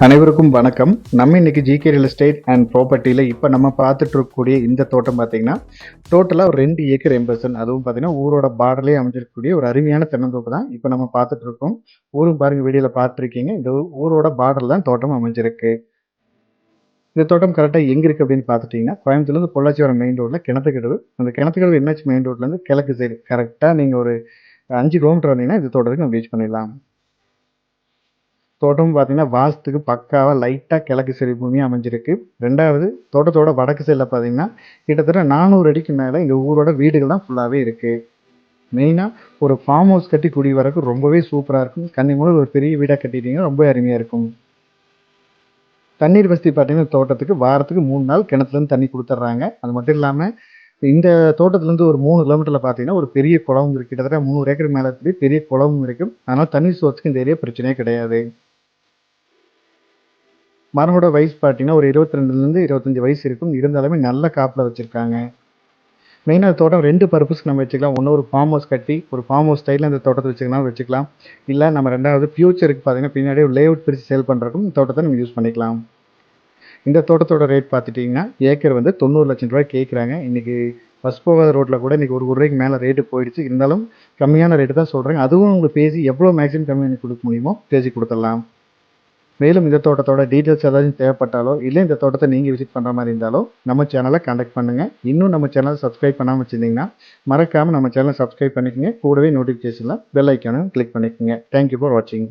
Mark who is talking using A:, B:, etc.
A: அனைவருக்கும் வணக்கம். நம்ம இன்னைக்கு ஜிகே ரியல் எஸ்டேட் அண்ட் ப்ராப்பர்ட்டியில் இப்போ நம்ம பார்த்துட்டு இருக்கக்கூடிய இந்த தோட்டம் பார்த்தீங்கன்னா டோட்டலாக ஒரு 2 ஏக்கர் 80%, அதுவும் பார்த்தீங்கன்னா ஊரோட பார்டர்லேயே அமைஞ்சிருக்கக்கூடிய ஒரு அருமையான தென்னந்தோப்பு தான் இப்போ நம்ம பார்த்துட்டு இருக்கோம். ஊரும் பாருங்க, வீடியோவில் பார்த்துருக்கீங்க. இந்த ஊரோட பார்டர் தான் தோட்டம் அமைஞ்சிருக்கு. இந்த தோட்டம் கரெக்டாக எங்கே இருக்குது அப்படின்னு பார்த்துட்டிங்கன்னா, கோயம்புத்தூர்லேருந்து பொள்ளாச்சி வர மெயின் ரோட்டில் கிணத்துக்கடவு. அந்த கிணத்துக்கடவு என்ஹெச் மெயின் ரோட்லேருந்து கிழக்கு சைடு கரெக்டாக நீங்கள் ஒரு 5 கிலோமீட்டர் வந்தீங்கன்னா இந்த தோட்டத்துக்கு நம்ம ரீச் பண்ணிடலாம். தோட்டமும் பார்த்தீங்கன்னா வாஸ்துக்கு பக்காவாக லைட்டாக கிழக்கு சைடு பூமியாக அமைஞ்சிருக்கு. ரெண்டாவது, தோட்டத்தோட வடக்கு சைடில் பார்த்தீங்கன்னா கிட்டத்தட்ட 400 அடிக்கு மேலே எங்கள் ஊரோட வீடுகள் தான் ஃபுல்லாகவே இருக்குது. மெயினாக ஒரு ஃபார்ம் ஹவுஸ் கட்டி குடி வரக்கு ரொம்பவே சூப்பராக இருக்கும். கன்னிமூலம் ஒரு பெரிய வீடாக கட்டிட்டீங்கன்னா ரொம்ப அருமையாக இருக்கும். தண்ணீர் வசதி பார்த்தீங்கன்னா தோட்டத்துக்கு வாரத்துக்கு 3 நாள் கிணத்துலேருந்து தண்ணி கொடுத்துட்றாங்க. அது மட்டும் இல்லாமல் இந்த தோட்டத்துலேருந்து ஒரு 3 கிலோமீட்டரில் பார்த்தீங்கன்னா ஒரு பெரிய குளம் இருக்குது. கிட்டத்தட்ட 300 ஏக்கர் மேலே இருக்கக்கூடிய பெரிய குளமும் இருக்குது. அதனால் தண்ணீர் சோர்ஸுக்கு இந்த ஏரியா பிரச்சனையே கிடையாது. மரமோட வயசு பார்த்தீங்கன்னா ஒரு 22லேருந்து 25 வயசு இருக்கும். இருந்தாலுமே நல்ல காப்பில் வச்சுருக்காங்க. மெயினாக தோட்டம் 2 பர்பஸ்க்கு நம்ம வச்சுக்கலாம். ஒன்று, ஒரு ஃபார்ம் ஹவுஸ் கட்டி ஒரு ஃபார்ம் ஹவுஸ் ஸ்டைலில் இந்த தோட்டத்தை வச்சுக்கலாம். இல்லை நம்ம ரெண்டாவது ஃபியூச்சருக்கு பார்த்தீங்கன்னா பின்னாடி ஒரு லேஅவுட் பிரித்து சேல் பண்ணுறதுக்கும் இந்த தோட்டத்தை நம்ம யூஸ் பண்ணிக்கலாம். இந்த தோட்டத்தோட ரேட் பார்த்துட்டிங்கன்னா ஏக்கர் வந்து 90 லட்சம் ரூபாய் கேட்குறாங்க. இன்றைக்கி பஸ் போகாத ரோட்டில் கூட இன்றைக்கி ஒரு ரூபாய்க்கு மேலே ரேட்டு போயிடுச்சு. இருந்தாலும் கம்மியான ரேட்டு தான் சொல்கிறாங்க. அதுவும் உங்களுக்கு பேசி எவ்வளோ மேக்ஸிமம் கம்மி பண்ணி கொடுக்க முடியுமோ பேசி கொடுத்துடலாம். மேலும் இந்த தோட்டத்தோட டீட்டெயில்ஸ் ஏதாச்சும் தேவைப்பட்டாலோ, இல்லை இந்த தோட்டத்தை நீங்கள் விசிட் பண்ணுற மாதிரி இருந்தாலோ நம்ம சேனலை கான்டாக்ட் பண்ணுங்கள். இன்னும் நம்ம சேனலை சப்ஸ்கிரைப் பண்ணாமல் வச்சுருந்தீங்கன்னா மறக்காமல் நம்ம சேனலை சப்ஸ்கிரைப் பண்ணிக்கோங்க. கூடவே நோட்டிஃபிகேஷனில் பெல் ஐக்கானும் கிளிக் பண்ணிக்கோங்க. தேங்க்யூ ஃபார் வாட்சிங்.